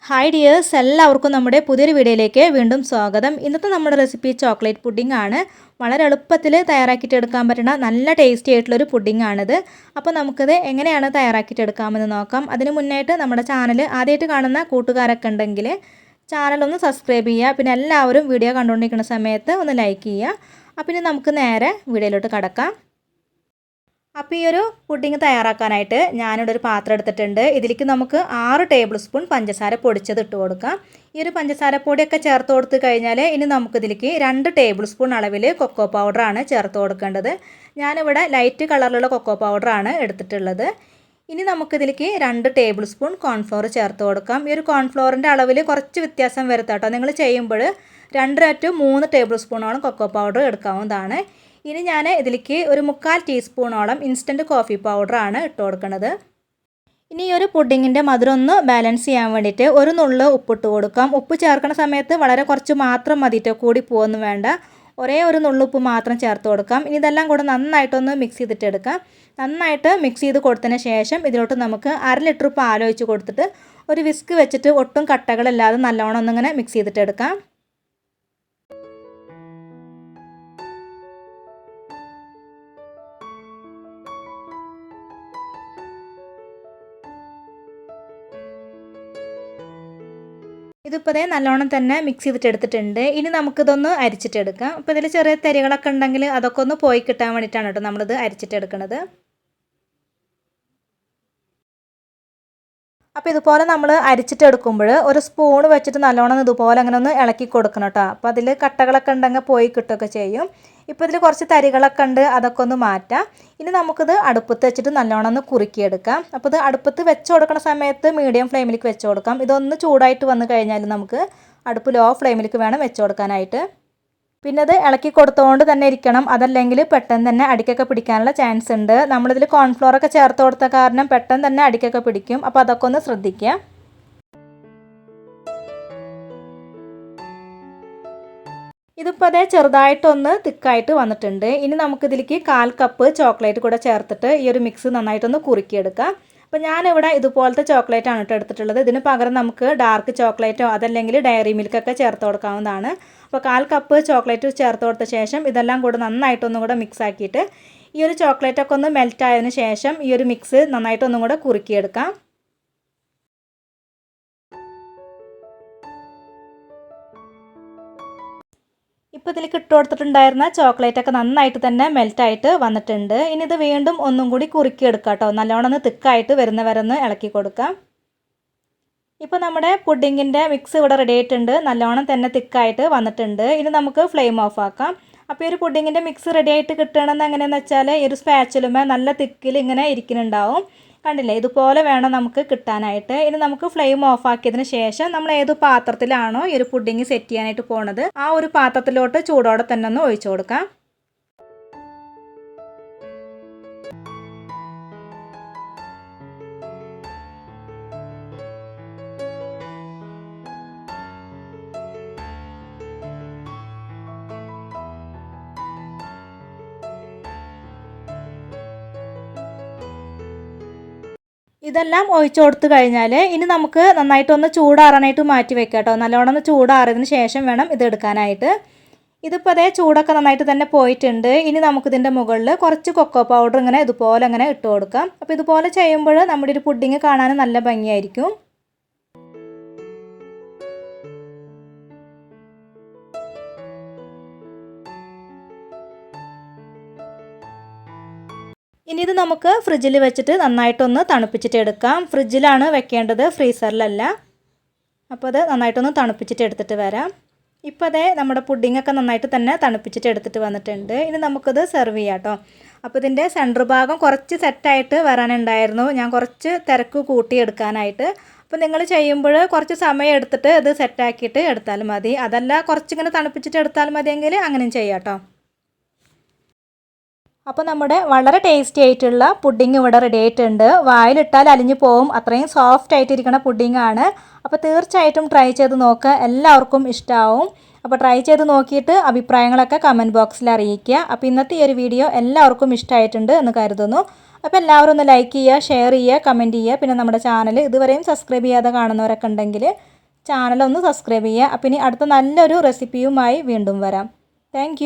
Hi dears, എല്ലാവർക്കും നമ്മുടെ പുതിയൊരു വീഡിയോയിലേക്ക് വീണ്ടും സ്വാഗതം. ഇന്നത്തെ നമ്മുടെ റെസിപ്പി ചോക്ലേറ്റ് പുഡിംഗ് ആണ്. വളരെ എളുപ്പത്തിൽ തയ്യാറാക്കിയിട്ട് എടുക്കാൻ പറ്റുന്ന നല്ല ടേസ്റ്റി ആയിട്ടുള്ളൊരു പുഡിംഗ് ആണിത്. അപ്പോൾ നമുക്കിത് എങ്ങനെയാണ് തയ്യാറാക്കിയിട്ട് എടുക്കാമെന്ന് നോക്കാം. അതിന് മുന്നായിട്ട് നമ്മുടെ ചാനൽ ആദ്യമായിട്ട് കാണുന്ന കൂട്ടുകാരൊക്കെ ഉണ്ടെങ്കിൽ ചാനലൊന്ന് സബ്സ്ക്രൈബ് ചെയ്യുക. പിന്നെ എല്ലാവരും വീഡിയോ കണ്ടുകൊണ്ടിരിക്കുന്ന സമയത്ത് ഒന്ന് ലൈക്ക് ചെയ്യുക. അപ്പോൾ ഇനി നമുക്ക് നേരെ വീഡിയോയിലോട്ട് കടക്കാം. അപ്പോൾ ഈ ഒരു പുഡിംഗ് തയ്യാറാക്കാനായിട്ട് ഞാനിവിടെ ഒരു പാത്രം എടുത്തിട്ടുണ്ട്. ഇതിലേക്ക് നമുക്ക് 6 ടേബിൾ സ്പൂൺ പഞ്ചസാര പൊടിച്ചത് ഇട്ട് കൊടുക്കാം. ഈ ഒരു പഞ്ചസാര പൊടിയൊക്കെ ചേർത്ത് കൊടുത്ത് കഴിഞ്ഞാൽ ഇനി നമുക്കിതിലേക്ക് 2 ടേബിൾ സ്പൂൺ അളവിൽ കൊക്കോ പൗഡറാണ് ചേർത്ത് കൊടുക്കേണ്ടത്. ഞാനിവിടെ ലൈറ്റ് കളറിലുള്ള കൊക്കോ പൗഡറാണ് എടുത്തിട്ടുള്ളത്. ഇനി നമുക്കിതിലേക്ക് 2 ടേബിൾ സ്പൂൺ കോൺഫ്ലോർ ചേർത്ത് കൊടുക്കാം. ഈ ഒരു കോൺഫ്ലോറിൻ്റെ അളവിൽ കുറച്ച് വ്യത്യാസം വരുത്താട്ടോ. നിങ്ങൾ ചെയ്യുമ്പോൾ 2 to 3 ടേബിൾ സ്പൂണോളം കൊക്കോ പൗഡർ എടുക്കാവുന്നതാണ്. ഇനി ഞാൻ ഇതിലേക്ക് ഒരു 3/4 ടീസ്പൂണോളം ഇൻസ്റ്റൻറ്റ് കോഫി പൗഡറാണ് ഇട്ട് കൊടുക്കുന്നത്. ഇനി ഈ ഒരു പുഡിങ്ങിൻ്റെ മധുരം ഒന്ന് ബാലൻസ് ചെയ്യാൻ വേണ്ടിയിട്ട് ഒരു നുള്ള് ഉപ്പിട്ട് കൊടുക്കാം. ഉപ്പ് ചേർക്കുന്ന സമയത്ത് വളരെ കുറച്ച് മാത്രം മതിയിട്ട് കൂടി പോകുന്നു വേണ്ട. ഒരേ ഒരു നുള്ളുപ്പ് മാത്രം ചേർത്ത് കൊടുക്കാം. ഇനി ഇതെല്ലാം കൂടെ നന്നായിട്ടൊന്ന് മിക്സ് ചെയ്തിട്ട് എടുക്കാം. നന്നായിട്ട് മിക്സ് ചെയ്ത് കൊടുത്തതിന് ശേഷം ഇതിലോട്ട് നമുക്ക് 1/2 ലിറ്റർ പാൽ ഒഴിച്ച് കൊടുത്തിട്ട് ഒരു വിസ്ക് വെച്ചിട്ട് ഒട്ടും കട്ടകളില്ലാതെ നല്ലോണം ഒന്നിങ്ങനെ മിക്സ് ചെയ്തിട്ട് എടുക്കാം. ഇതിപ്പോൾ നല്ലോണം തന്നെ മിക്സ് ചെയ്തിട്ട് എടുത്തിട്ടുണ്ട്. ഇനി നമുക്കിതൊന്ന് അരിച്ചിട്ടെടുക്കാം. അപ്പോൾ ഇതിൽ ചെറിയ തരികളൊക്കെ ഉണ്ടെങ്കിൽ അതൊക്കെ ഒന്ന് പോയി കിട്ടാൻ വേണ്ടിയിട്ടാണ് കേട്ടോ നമ്മളിത് അരിച്ചിട്ടെടുക്കുന്നത്. അപ്പോൾ ഇതുപോലെ നമ്മൾ അരിച്ചിട്ടെടുക്കുമ്പോൾ ഒരു സ്പൂൺ വെച്ചിട്ട് നല്ലോണം ഇതുപോലെ അങ്ങനെ ഒന്ന് ഇളക്കി കൊടുക്കണം കേട്ടോ. അപ്പോൾ അതിൽ കട്ടകളൊക്കെ ഉണ്ടെങ്കിൽ പോയി കിട്ടുകയൊക്കെ ചെയ്യും. ഇപ്പോൾ ഇതിൽ കുറച്ച് തരികളൊക്കെ ഉണ്ട്, അതൊക്കെ ഒന്ന് മാറ്റാം. ഇനി നമുക്കിത് അടുപ്പത്ത് വെച്ചിട്ട് നല്ലോണം ഒന്ന് കുറുക്കിയെടുക്കാം. അപ്പോൾ ഇത് അടുപ്പത്ത് വെച്ച് കൊടുക്കുന്ന സമയത്ത് മീഡിയം ഫ്ലെയിമിലേക്ക് വെച്ച് കൊടുക്കാം. ഇതൊന്ന് ചൂടായിട്ട് വന്നു കഴിഞ്ഞാൽ നമുക്ക് അടുപ്പ് ലോ ഫ്ലെയിമിലേക്ക് വേണം വെച്ച് കൊടുക്കാനായിട്ട്. പിന്നെ അത് ഇളക്കി കൊടുത്തുകൊണ്ട് തന്നെ ഇരിക്കണം, അതല്ലെങ്കിൽ പെട്ടെന്ന് തന്നെ അടിക്കൊക്കെ പിടിക്കാനുള്ള ചാൻസ് ഉണ്ട്. നമ്മളിതിൽ കോൺഫ്ലോറൊക്കെ ചേർത്ത് കൊടുത്ത കാരണം പെട്ടെന്ന് തന്നെ അടിക്കൊക്കെ പിടിക്കും. അപ്പോൾ അതൊക്കെ ഒന്ന് ശ്രദ്ധിക്കുക. ഇതിപ്പോൾ ചെറുതായിട്ടൊന്ന് തിക്കായിട്ട് വന്നിട്ടുണ്ട്. ഇനി നമുക്കിതിലേക്ക് 1/4 കപ്പ് ചോക്ലേറ്റ് കൂടെ ചേർത്തിട്ട് ഈ ഒരു മിക്സ് നന്നായിട്ടൊന്ന് കുറുക്കിയെടുക്കാം. അപ്പോൾ ഞാനിവിടെ ഇതുപോലത്തെ ചോക്ലേറ്റ് ആണ് എടുത്തിട്ടുള്ളത്. ഇതിന് പകരം നമുക്ക് ഡാർക്ക് ചോക്ലേറ്റോ അതല്ലെങ്കിൽ ഡയറി മിൽക്കൊക്കെ ചേർത്ത് കൊടുക്കാവുന്നതാണ്. അപ്പോൾ 1/4 കപ്പ് ചോക്ലേറ്റ് ചേർത്ത് കൊടുത്ത ശേഷം ഇതെല്ലാം കൂടെ നന്നായിട്ടൊന്നും കൂടെ മിക്സ് ആക്കിയിട്ട് ഈ ഒരു ചോക്ലേറ്റൊക്കെ ഒന്ന് മെൽറ്റ് ആയതിനു ശേഷം ഈ ഒരു മിക്സ് നന്നായിട്ടൊന്നും കൂടെ കുറുക്കിയെടുക്കാം. ഇപ്പോൾ ഇതിലേക്ക് ഇട്ട് കൊടുത്തിട്ടുണ്ടായിരുന്ന ചോക്ലേറ്റൊക്കെ നന്നായിട്ട് തന്നെ മെൽറ്റായിട്ട് വന്നിട്ടുണ്ട്. ഇനി ഇത് വീണ്ടും ഒന്നും കൂടി കുറുക്കിയെടുക്കാം കേട്ടോ. നല്ലോണം ഒന്ന് തിക്കായിട്ട് വരുന്ന വരെ ഒന്ന് ഇളക്കി കൊടുക്കാം. ഇപ്പോൾ നമ്മുടെ പുഡിങ്ങിൻ്റെ മിക്സ് ഇവിടെ റെഡി ആയിട്ടുണ്ട്. നല്ലോണം തന്നെ തിക്കായിട്ട് വന്നിട്ടുണ്ട്. ഇനി നമുക്ക് ഫ്ലെയിം ഓഫ് ആക്കാം. അപ്പോൾ ഈ ഒരു പുഡിങ്ങിൻ്റെ മിക്സ് റെഡി ആയിട്ട് കിട്ടണമെന്ന് എങ്ങനെയാണെന്ന് വെച്ചാൽ ഈ ഒരു സ്പാച്ചിലുമേ നല്ല തിക്കിൽ ഇങ്ങനെ ഇരിക്കുന്നുണ്ടാവും. കണ്ടില്ലേ, ഇതുപോലെ വേണം നമുക്ക് കിട്ടാനായിട്ട്. ഇനി നമുക്ക് ഫ്ലെയിം ഓഫ് ആക്കിയതിന് ശേഷം നമ്മൾ ഏത് പാത്രത്തിലാണോ ഈ ഒരു പുഡിങ് സെറ്റ് ചെയ്യാനായിട്ട് പോണത് ആ ഒരു പാത്രത്തിലോട്ട് ചൂടോടെ തന്നെ ഒന്ന് ഒഴിച്ചു കൊടുക്കാം. ഇതെല്ലാം ഒഴിച്ചു കൊടുത്തു കഴിഞ്ഞാൽ ഇനി നമുക്ക് നന്നായിട്ടൊന്ന് ചൂടാറാനായിട്ട് മാറ്റി വെക്കാം കേട്ടോ. നല്ലോണം ഒന്ന് ചൂടാറിയതിന് ശേഷം വേണം ഇത് എടുക്കാനായിട്ട്. ഇതിപ്പോൾ ചൂടൊക്കെ നന്നായിട്ട് തന്നെ പോയിട്ടുണ്ട്. ഇനി നമുക്കിതിൻ്റെ മുകളിൽ കുറച്ച് കൊക്കോ പൗഡർ ഇങ്ങനെ ഇതുപോലെ അങ്ങനെ ഇട്ട് കൊടുക്കാം. അപ്പോൾ ഇതുപോലെ ചെയ്യുമ്പോൾ നമ്മുടെ ഒരു പുഡിങ് കാണാൻ നല്ല ഭംഗിയായിരിക്കും. ഇനി ഇത് നമുക്ക് ഫ്രിഡ്ജിൽ വെച്ചിട്ട് നന്നായിട്ടൊന്ന് തണുപ്പിച്ചിട്ട് എടുക്കാം. ഫ്രിഡ്ജിലാണ് വെക്കേണ്ടത്, ഫ്രീസറിലല്ല. അപ്പോൾ അത് നന്നായിട്ടൊന്ന് തണുപ്പിച്ചിട്ട് എടുത്തിട്ട് വരാം. ഇപ്പോൾ നമ്മുടെ പുഡിങ്ങൊക്കെ നന്നായിട്ട് തന്നെ തണുപ്പിച്ചിട്ട് എടുത്തിട്ട് വന്നിട്ടുണ്ട്. ഇനി നമുക്കത് സെർവ് ചെയ്യാം കേട്ടോ. അപ്പോൾ ഇതിൻ്റെ സെൻറ്റർ ഭാഗം കുറച്ച് സെറ്റായിട്ട് വരാനുണ്ടായിരുന്നു. ഞാൻ കുറച്ച് തിരക്ക് കൂട്ടിയെടുക്കാനായിട്ട്. അപ്പോൾ നിങ്ങൾ ചെയ്യുമ്പോൾ കുറച്ച് സമയം എടുത്തിട്ട് ഇത് സെറ്റാക്കിയിട്ട് എടുത്താൽ മതി. അതല്ല കുറച്ചിങ്ങനെ തണുപ്പിച്ചിട്ട് എടുത്താൽ മതിയെങ്കിൽ അങ്ങനെയും ചെയ്യാം കേട്ടോ. അപ്പോൾ നമ്മുടെ വളരെ ടേസ്റ്റി ആയിട്ടുള്ള പുഡിങ് ഇവിടെ റെഡി ആയിട്ടുണ്ട്. വായിലിട്ടാൽ അലിഞ്ഞു പോവും, അത്രയും സോഫ്റ്റ് ആയിട്ടിരിക്കുന്ന പുഡിങ് ആണ്. അപ്പോൾ തീർച്ചയായിട്ടും ട്രൈ ചെയ്ത് നോക്കുക, എല്ലാവർക്കും ഇഷ്ടമാവും. അപ്പോൾ ട്രൈ ചെയ്ത് നോക്കിയിട്ട് അഭിപ്രായങ്ങളൊക്കെ കമൻറ്റ് ബോക്സിൽ അറിയിക്കുക. അപ്പോൾ ഇന്നത്തെ ഈ ഒരു വീഡിയോ എല്ലാവർക്കും ഇഷ്ടമായിട്ടുണ്ട് എന്ന് കരുതുന്നു. അപ്പോൾ എല്ലാവരും ഒന്ന് ലൈക്ക് ചെയ്യുക, ഷെയർ ചെയ്യുക, കമൻറ്റ് ചെയ്യുക. പിന്നെ നമ്മുടെ ചാനൽ ഇതുവരെയും സബ്സ്ക്രൈബ് ചെയ്യാതെ കാണുന്നവരൊക്കെ ഉണ്ടെങ്കിൽ ചാനലൊന്ന് സബ്സ്ക്രൈബ് ചെയ്യുക. അപ്പോൾ ഇനി അടുത്ത നല്ലൊരു റെസിപ്പിയുമായി വീണ്ടും വരാം. താങ്ക്